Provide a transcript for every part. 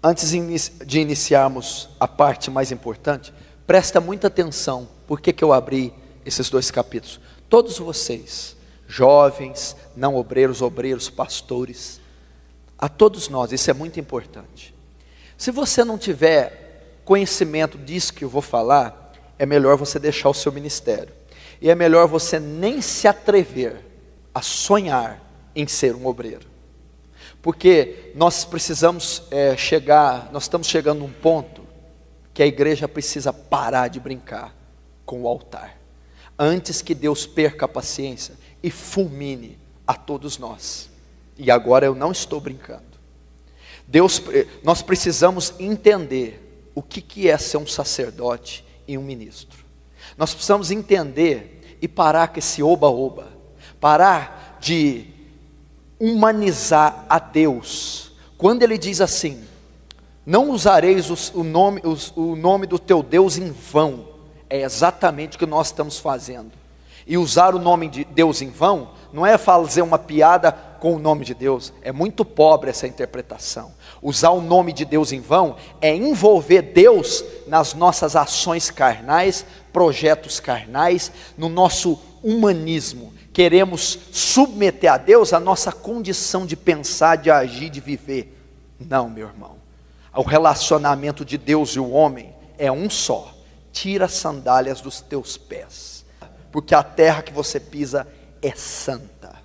Antes de iniciarmos a parte mais importante, presta muita atenção. Por que eu abri esses 2 capítulos? Todos vocês, jovens, não obreiros, obreiros, pastores, a todos nós, isso é muito importante. Se você não tiver conhecimento disso que eu vou falar, é melhor você deixar o seu ministério. E é melhor você nem se atrever a sonhar em ser um obreiro. Porque nós precisamos nós estamos chegando num ponto que a igreja precisa parar de brincar com o altar, antes que Deus perca a paciência e fulmine a todos nós. E agora eu não estou brincando. Nós precisamos entender o que é ser um sacerdote e um ministro. Nós precisamos entender e parar com esse oba-oba, parar de humanizar a Deus. Quando ele diz assim: não usareis o nome do teu Deus em vão, é exatamente o que nós estamos fazendo. E usar o nome de Deus em vão não é fazer uma piada com o nome de Deus, é muito pobre essa interpretação. Usar o nome de Deus em vão é envolver Deus nas nossas ações carnais, projetos carnais, no nosso humanismo. Queremos submeter a Deus a nossa condição de pensar, de agir, de viver. Não, meu irmão. O relacionamento de Deus e o homem é um só. Tira as sandálias dos teus pés, porque a terra que você pisa é santa.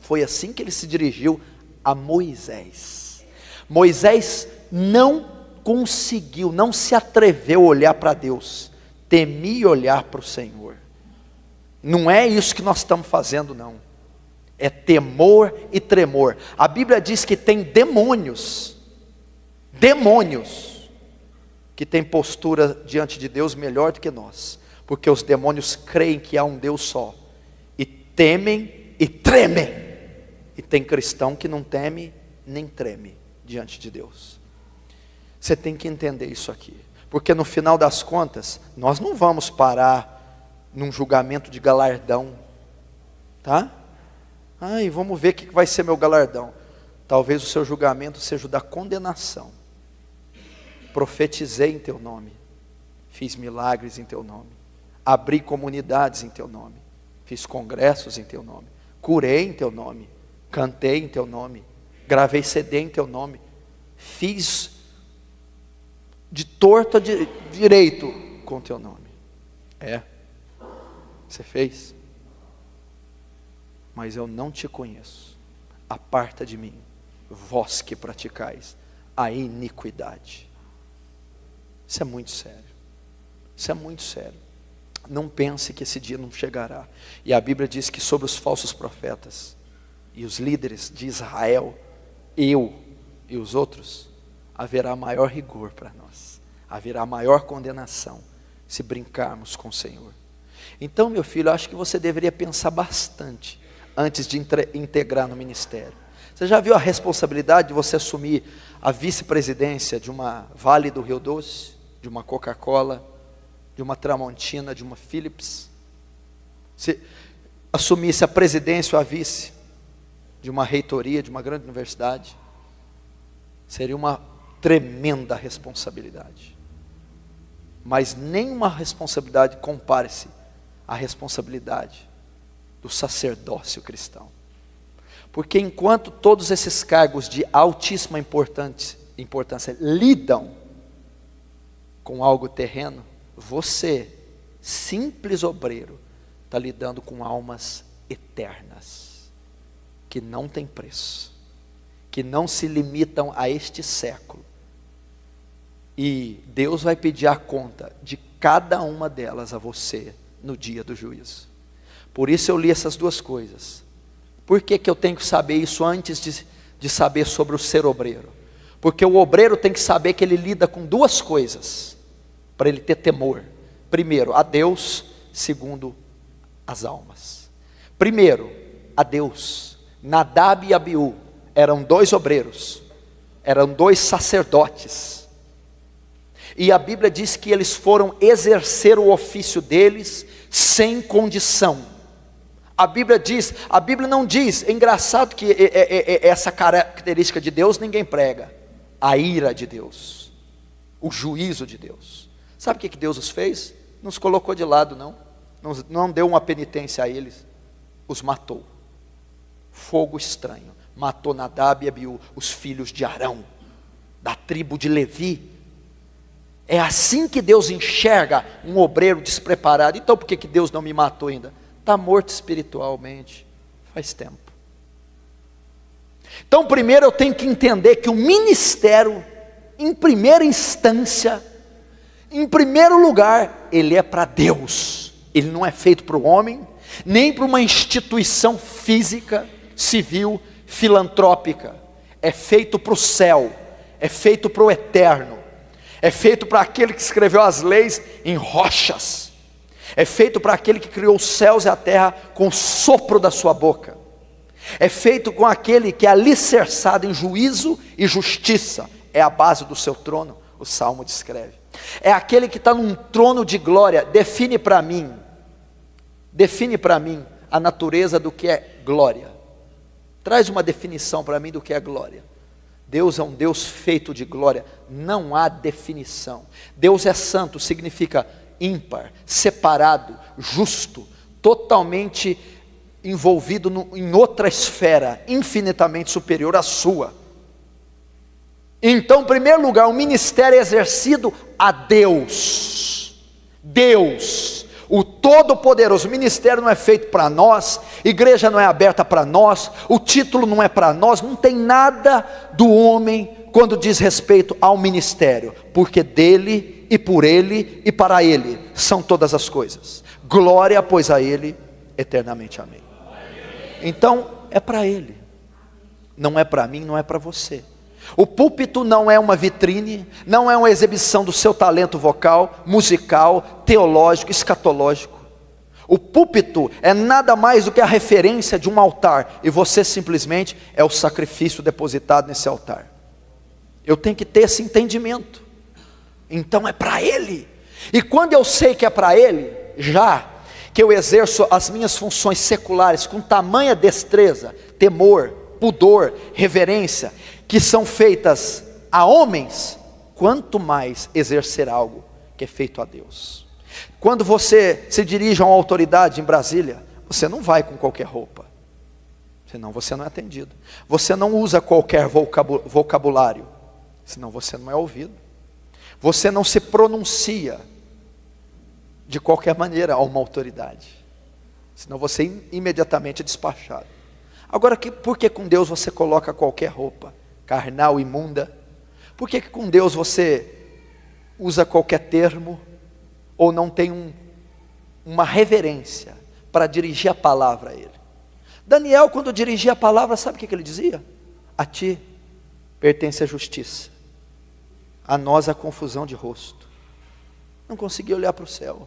Foi assim que ele se dirigiu a Moisés. Moisés não conseguiu, não se atreveu a olhar para Deus, temia olhar para o Senhor. Não é isso que nós estamos fazendo, não. É temor e tremor. A Bíblia diz que tem demônios que têm postura diante de Deus melhor do que nós, porque os demônios creem que há um Deus só, e temem e tremem. E tem cristão que não teme nem treme diante de Deus. Você tem que entender isso aqui, porque no final das contas, nós não vamos parar num julgamento de galardão, tá? Ai, vamos ver o que vai ser meu galardão. Talvez o seu julgamento seja o da condenação. Profetizei em teu nome, fiz milagres em teu nome, abri comunidades em teu nome, fiz congressos em teu nome, curei em teu nome, cantei em teu nome, gravei CD em teu nome, fiz de torto a direito com teu nome. Você fez, mas eu não te conheço. Aparta de mim, vós que praticais a iniquidade. Isso é muito sério. Isso é muito sério. Não pense que esse dia não chegará. E a Bíblia diz que sobre os falsos profetas e os líderes de Israel, eu e os outros, haverá maior rigor para nós. Haverá maior condenação se brincarmos com o Senhor. Então, meu filho, eu acho que você deveria pensar bastante antes de integrar no ministério. Você já viu a responsabilidade de você assumir a vice-presidência de uma Vale do Rio Doce, de uma Coca-Cola, de uma Tramontina, de uma Philips? Se assumisse a presidência ou a vice de uma reitoria, de uma grande universidade, seria uma tremenda responsabilidade. Mas nenhuma responsabilidade compare-se à responsabilidade do sacerdócio cristão. Porque enquanto todos esses cargos de altíssima importância lidam com algo terreno, você, simples obreiro, está lidando com almas eternas, que não têm preço, que não se limitam a este século. E Deus vai pedir a conta de cada uma delas a você no dia do juízo. Por isso eu li essas duas coisas. Por que eu tenho que saber isso antes de saber sobre o ser obreiro? Porque o obreiro tem que saber que ele lida com duas coisas, para ele ter temor. Primeiro, a Deus. Segundo, as almas. Primeiro, a Deus. Nadab e Abiú eram dois obreiros, eram dois sacerdotes. E a Bíblia diz que eles foram exercer o ofício deles sem condição. A Bíblia não diz, é engraçado que essa característica de Deus ninguém prega. a ira de Deus, o juízo de Deus. Sabe o que Deus os fez? Não os colocou de lado, não deu uma penitência a eles, os matou. Fogo estranho, matou Nadab e Abiú, os filhos de Arão, da tribo de Levi. É assim que Deus enxerga um obreiro despreparado. Então por que Deus não me matou ainda? Está morto espiritualmente, faz tempo. Então primeiro eu tenho que entender que o ministério, em primeira instância, em primeiro lugar, ele é para Deus. Ele não é feito para o homem, nem para uma instituição física, civil, filantrópica. É feito para o céu, é feito para o eterno, é feito para aquele que escreveu as leis em rochas, é feito para aquele que criou os céus e a terra com o sopro da sua boca, é feito com aquele que é alicerçado em juízo e justiça, é a base do seu trono, o Salmo descreve. É aquele que está num trono de glória. Define para mim a natureza do que é glória. Traz uma definição para mim do que é glória. Deus é um Deus feito de glória, não há definição. Deus é santo, significa ímpar, separado, justo, totalmente envolvido em outra esfera, infinitamente superior à sua. Então, em primeiro lugar, o ministério é exercido a Deus. Deus, o Todo-Poderoso. O ministério não é feito para nós, igreja não é aberta para nós, o título não é para nós, não tem nada do homem quando diz respeito ao ministério, porque dele e por ele e para ele são todas as coisas. Glória, pois, a ele eternamente. Amém. Então, é para ele, não é para mim, não é para você. O púlpito não é uma vitrine, não é uma exibição do seu talento vocal, musical, teológico, escatológico. O púlpito é nada mais do que a referência de um altar, e você simplesmente é o sacrifício depositado nesse altar. Eu tenho que ter esse entendimento. Então é para ele. E quando eu sei que é para ele, já que eu exerço as minhas funções seculares com tamanha destreza, temor, pudor, reverência, que são feitas a homens, quanto mais exercer algo que é feito a Deus. Quando você se dirige a uma autoridade em Brasília, você não vai com qualquer roupa, senão você não é atendido. Você não usa qualquer vocabulário, senão você não é ouvido. Você não se pronuncia de qualquer maneira a uma autoridade, senão você imediatamente é despachado. Agora, por que com Deus você coloca qualquer roupa carnal, imunda? Por que com Deus você usa qualquer termo, ou não tem uma reverência para dirigir a palavra a ele? Daniel, quando dirigia a palavra, sabe o que ele dizia? A ti pertence a justiça, a nós a confusão de rosto. Não conseguia olhar para o céu.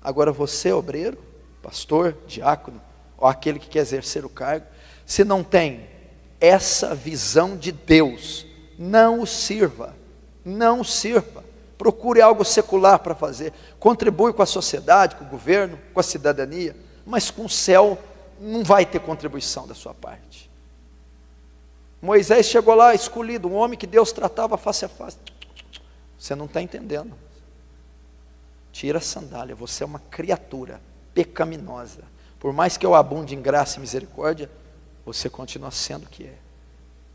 Agora você, obreiro, pastor, diácono, ou aquele que quer exercer o cargo, se não tem essa visão de Deus, não o sirva, não o sirva. Procure algo secular para fazer, contribui com a sociedade, com o governo, com a cidadania, mas com o céu não vai ter contribuição da sua parte. Moisés chegou lá escolhido, um homem que Deus tratava face a face. Você não está entendendo. Tira a sandália, você é uma criatura pecaminosa. Por mais que eu abunde em graça e misericórdia, você continua sendo o que é.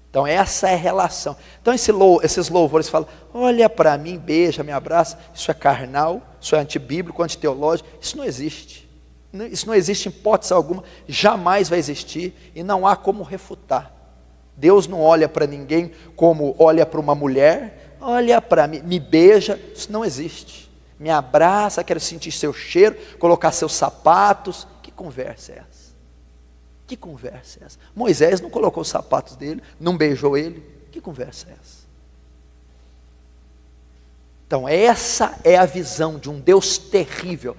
Então essa é a relação. Então esses louvores falam, olha para mim, beija, me abraça. Isso é carnal, isso é antibíblico, antiteológico. Isso não existe. Isso não existe em hipótese alguma. Jamais vai existir e não há como refutar. Deus não olha para ninguém como olha para uma mulher. Olha para mim, me beija. Isso não existe. Me abraça, quero sentir seu cheiro, colocar seus sapatos. Que conversa é essa? Que conversa é essa? Moisés não colocou os sapatos dele, não beijou ele. Que conversa é essa? Então essa é a visão de um Deus terrível.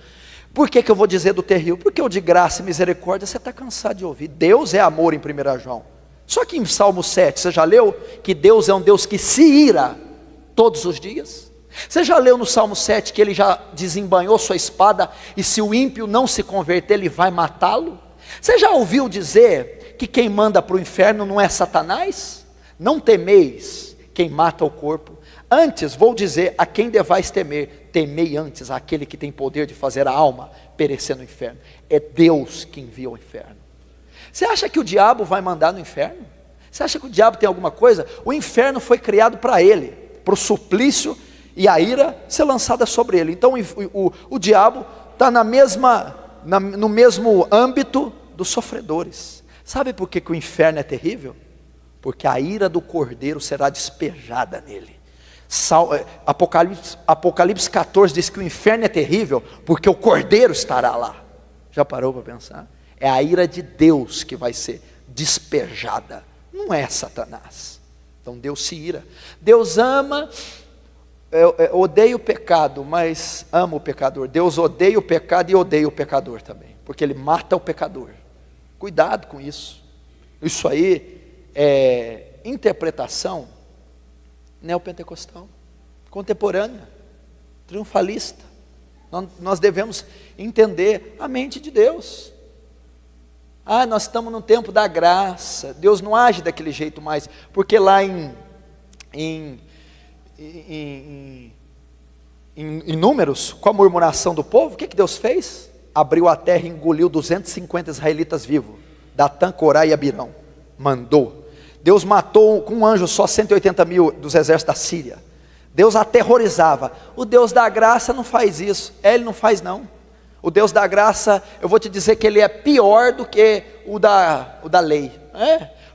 Por que eu vou dizer do terrível? Porque o de graça e misericórdia você está cansado de ouvir. Deus é amor em 1 João. Só que em Salmo 7, você já leu que Deus é um Deus que se ira todos os dias? Você já leu no Salmo 7 que ele já desembanhou sua espada e se o ímpio não se converter, ele vai matá-lo? Você já ouviu dizer que quem manda para o inferno não é Satanás? Não temeis quem mata o corpo. Antes vou dizer a quem devais temer, temei antes aquele que tem poder de fazer a alma perecer no inferno. É Deus que envia o inferno. Você acha que o diabo vai mandar no inferno? Você acha que o diabo tem alguma coisa? O inferno foi criado para ele, para o suplício e a ira ser lançada sobre ele. Então o diabo está no mesmo âmbito dos sofredores. Sabe por que o inferno é terrível? Porque a ira do cordeiro será despejada nele. Apocalipse 14 diz que o inferno é terrível porque o cordeiro estará lá. Já parou para pensar? É a ira de Deus que vai ser despejada, não é Satanás. Então Deus se ira. Deus ama, odeia o pecado, mas ama o pecador. Deus odeia o pecado e odeia o pecador também, porque Ele mata o pecador. Cuidado com isso. Isso aí é interpretação neopentecostal, contemporânea, triunfalista. Nós devemos entender a mente de Deus. Nós estamos no tempo da graça, Deus não age daquele jeito mais, porque lá em Números, com a murmuração do povo, o que Deus fez? Abriu a terra e engoliu 250 israelitas vivos, Datã, Corá e Abirão, mandou. Deus matou com um anjo só 180 mil dos exércitos da Síria. Deus aterrorizava. O Deus da graça não faz isso. Ele não faz não. O Deus da graça, eu vou te dizer que ele é pior do que o da lei.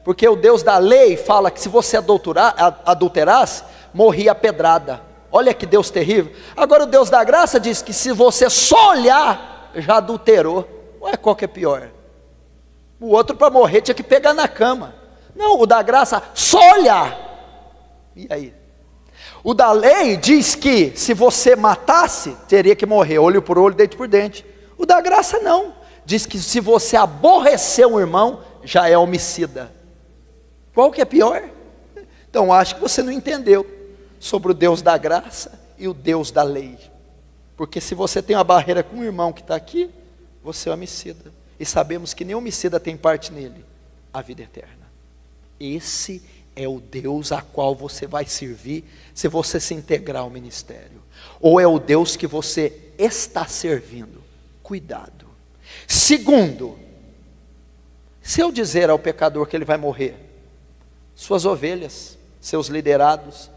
Porque o Deus da lei fala que se você adulterasse, morria a pedrada. Olha que Deus terrível. Agora o Deus da graça diz que se você só olhar, já adulterou. Qual que é pior? O outro para morrer tinha que pegar na cama. Não, o da graça, só olhar. E aí? O da lei diz que se você matasse, teria que morrer, olho por olho, dente por dente. O da graça não. Diz que se você aborrecer um irmão, já é homicida. Qual que é pior? Então acho que você não entendeu sobre o Deus da graça e o Deus da lei. Porque se você tem uma barreira com um irmão que está aqui, você é homicida. E sabemos que nem homicida tem parte nele, a vida eterna. Esse é o Deus a qual você vai servir se você se integrar ao ministério. Ou é o Deus que você está servindo? Cuidado. Segundo, se eu dizer ao pecador que ele vai morrer, suas ovelhas, seus liderados,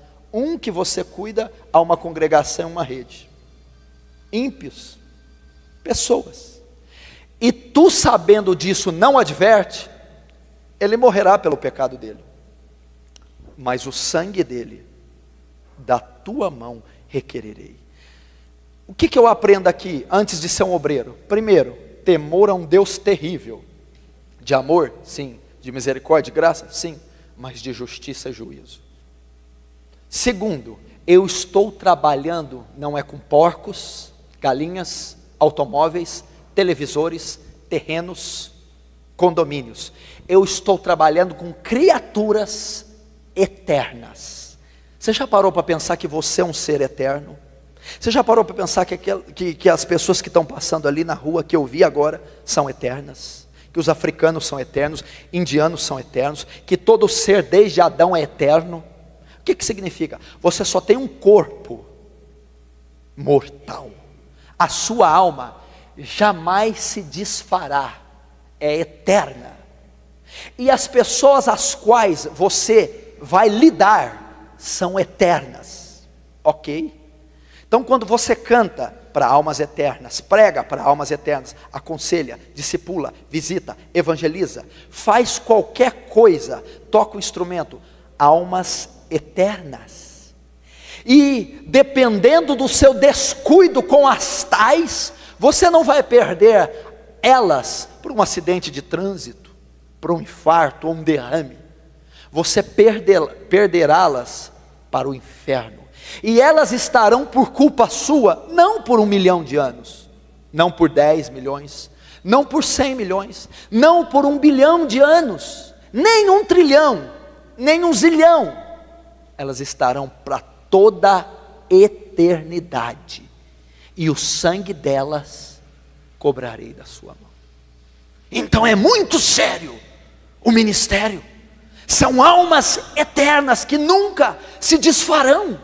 que você cuida a uma congregação, uma rede. Ímpios, pessoas. E tu sabendo disso não adverte, ele morrerá pelo pecado dele. Mas o sangue dele, da tua mão requererei. O que eu aprendo aqui, antes de ser um obreiro? Primeiro, temor a um Deus terrível. De amor, sim. De misericórdia, de graça, sim. Mas de justiça e juízo. Segundo, eu estou trabalhando, não é com porcos, galinhas, automóveis, televisores, terrenos, condomínios. Eu estou trabalhando com criaturas eternas. Você já parou para pensar que você é um ser eterno? Você já parou para pensar que as pessoas que estão passando ali na rua, que eu vi agora, são eternas? Que os africanos são eternos, indianos são eternos, que todo ser desde Adão é eterno? O que significa? Você só tem um corpo mortal. A sua alma jamais se desfará, é eterna. E as pessoas às quais você vai lidar são eternas, ok? Então quando você canta para almas eternas, prega para almas eternas, aconselha, discipula, visita, evangeliza, faz qualquer coisa, toca o instrumento, almas eternas. E dependendo do seu descuido com as tais, você não vai perder elas por um acidente de trânsito, por um infarto ou um derrame. Você perderá-las para o inferno. E elas estarão por culpa sua, não por 1 milhão de anos, não por 10 milhões, não por 100 milhões, não por 1 bilhão de anos, nem 1 trilhão, nem 1 zilhão. Elas estarão para toda eternidade. E o sangue delas cobrarei da sua mão. Então é muito sério o ministério. São almas eternas que nunca se desfarão.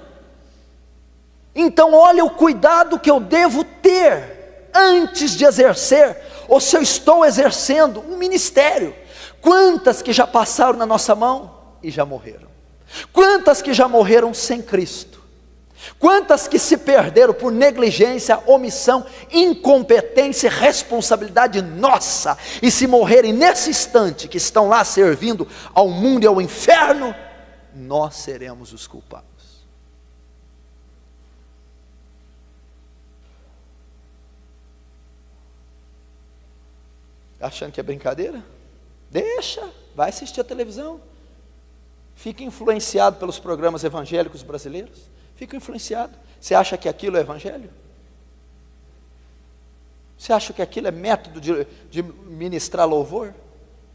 Então olha o cuidado que eu devo ter antes de exercer, ou se eu estou exercendo um ministério. Quantas que já passaram na nossa mão e já morreram? Quantas que já morreram sem Cristo? Quantas que se perderam por negligência, omissão, incompetência e responsabilidade nossa, e se morrerem nesse instante que estão lá servindo ao mundo e ao inferno, nós seremos os culpados. Achando que é brincadeira? Deixa, vai assistir a televisão. Fica influenciado pelos programas evangélicos brasileiros. Fica influenciado. Você acha que aquilo é evangelho? Você acha que aquilo é método de ministrar louvor?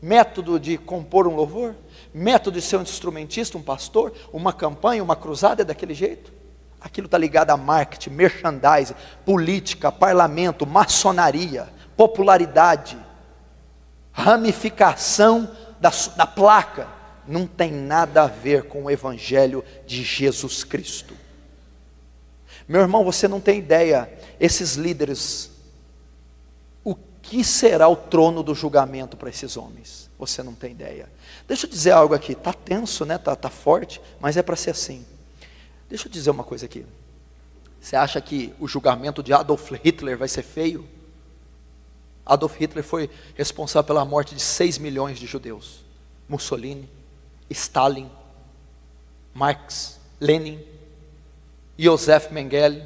Método de compor um louvor? Método de ser um instrumentista, um pastor? Uma campanha, uma cruzada é daquele jeito? Aquilo está ligado a marketing, merchandising, política, parlamento, maçonaria, popularidade, ramificação da placa. Não tem nada a ver com o evangelho de Jesus Cristo. Meu irmão, você não tem ideia, esses líderes, o que será o trono do julgamento para esses homens? Você não tem ideia. Deixa eu dizer algo aqui, está tenso, né? Tá forte, mas é para ser assim. Deixa eu dizer uma coisa aqui. Você acha que o julgamento de Adolf Hitler vai ser feio? Adolf Hitler foi responsável pela morte de 6 milhões de judeus. Mussolini, Stalin, Marx, Lenin, Joseph Mengele.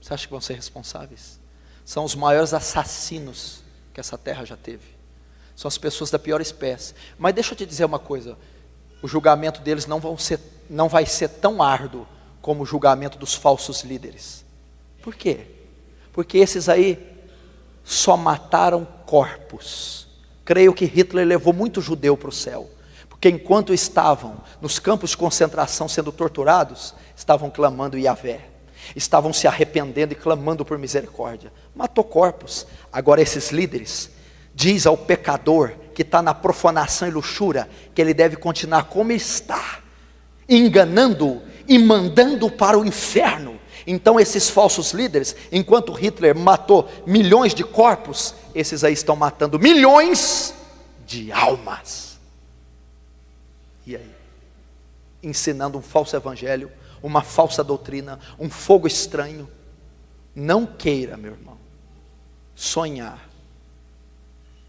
Você acha que vão ser responsáveis? São os maiores assassinos que essa terra já teve. São as pessoas da pior espécie. Mas deixa eu te dizer uma coisa, o julgamento deles não vai ser tão árduo como o julgamento dos falsos líderes. Por quê? Porque esses aí só mataram corpos. Creio que Hitler levou muito judeu para o céu, porque enquanto estavam nos campos de concentração sendo torturados, estavam clamando Yahvé, estavam se arrependendo e clamando por misericórdia. Matou corpos. Agora esses líderes diz ao pecador que está na profanação e luxúria que ele deve continuar como está, enganando-o e mandando para o inferno. Então esses falsos líderes, enquanto Hitler matou milhões de corpos, esses aí estão matando milhões de almas. E aí? Ensinando um falso evangelho, uma falsa doutrina, um fogo estranho. Não queira, meu irmão, sonhar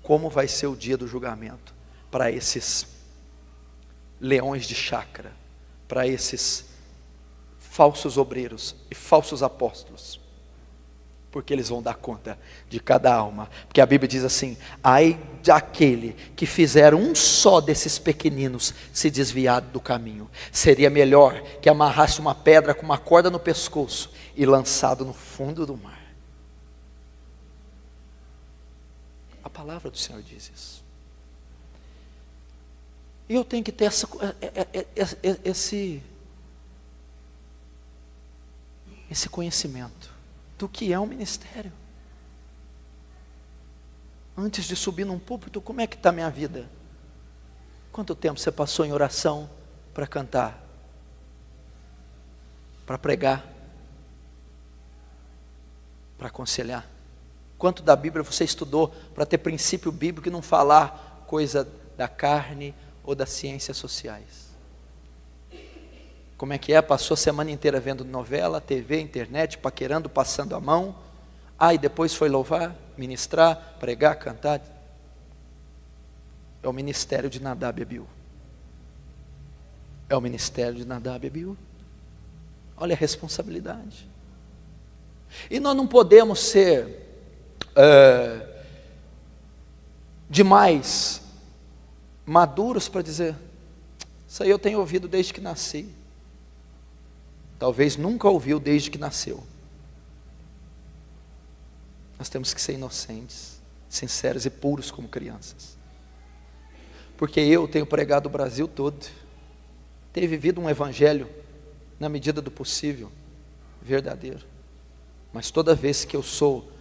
como vai ser o dia do julgamento para esses leões de chácara, para esses falsos obreiros e falsos apóstolos, porque eles vão dar conta de cada alma, porque a Bíblia diz assim: ai daquele que fizer um só desses pequeninos se desviar do caminho, seria melhor que amarrasse uma pedra com uma corda no pescoço e lançado no fundo do mar. A palavra do Senhor diz isso. E eu tenho que ter esse conhecimento do que é um ministério. Antes de subir num púlpito, como é que está a minha vida? Quanto tempo você passou em oração para cantar? Para pregar? Para aconselhar? Quanto da Bíblia você estudou para ter princípio bíblico e não falar coisa da carne ou das ciências sociais? Como é que é? Passou a semana inteira vendo novela, TV, internet, paquerando, passando a mão. E depois foi louvar, ministrar, pregar, cantar. É o ministério de Nadab e Abiú. É o ministério de Nadab e Abiú. Olha a responsabilidade. E nós não podemos ser demais maduros para dizer: isso aí eu tenho ouvido desde que nasci. Talvez nunca ouviu desde que nasceu. Nós temos que ser inocentes, sinceros e puros como crianças. Porque eu tenho pregado o Brasil todo, tenho vivido um evangelho na medida do possível, verdadeiro. Mas toda vez que eu sou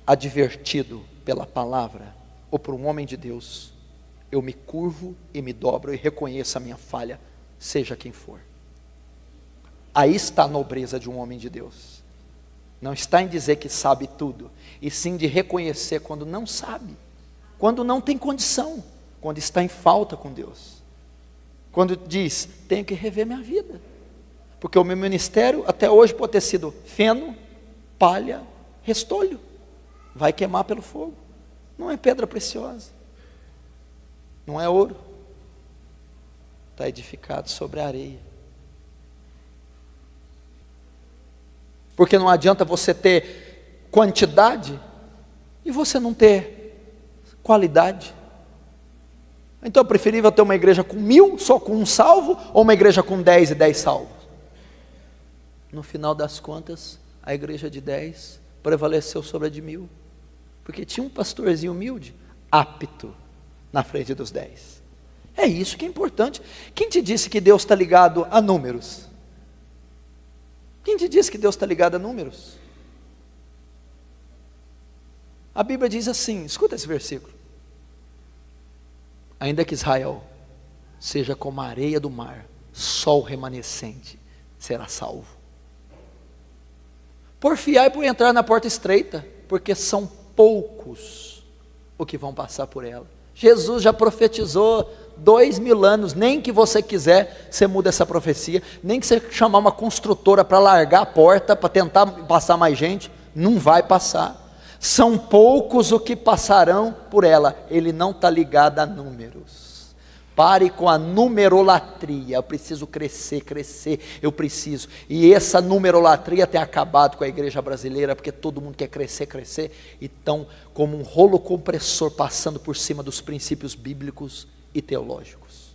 advertido pela palavra ou por um homem de Deus, eu me curvo e me dobro e reconheço a minha falha, seja quem for. Aí está a nobreza de um homem de Deus. Não está em dizer que sabe tudo, e sim de reconhecer quando não sabe, quando não tem condição, quando está em falta com Deus. Quando diz, tenho que rever minha vida, porque o meu ministério até hoje pode ter sido feno, palha, restolho, vai queimar pelo fogo, não é pedra preciosa, não é ouro, está edificado sobre a areia. Porque não adianta você ter quantidade e você não ter qualidade. Então é preferível ter uma igreja com 1000, só com 1 salvo, ou uma igreja com 10 e 10 salvos? No final das contas, a igreja de 10 prevaleceu sobre a de 1000, porque tinha um pastorzinho humilde, apto, na frente dos 10. É isso que é importante. Quem te disse que Deus está ligado a números? Quem te disse que Deus está ligado a números? A Bíblia diz assim, escuta esse versículo: ainda que Israel seja como a areia do mar, só o remanescente será salvo. Porfiai por entrar na porta estreita, porque são poucos os que vão passar por ela. Jesus já profetizou 2000 anos, nem que você quiser, você muda essa profecia, nem que você chamar uma construtora para largar a porta, para tentar passar mais gente, não vai passar. São poucos os que passarão por ela. Ele não está ligado a números. Pare com a numerolatria. Eu preciso crescer, eu preciso. E essa numerolatria tem acabado com a igreja brasileira, porque todo mundo quer crescer, e estão como um rolo compressor passando por cima dos princípios bíblicos e teológicos.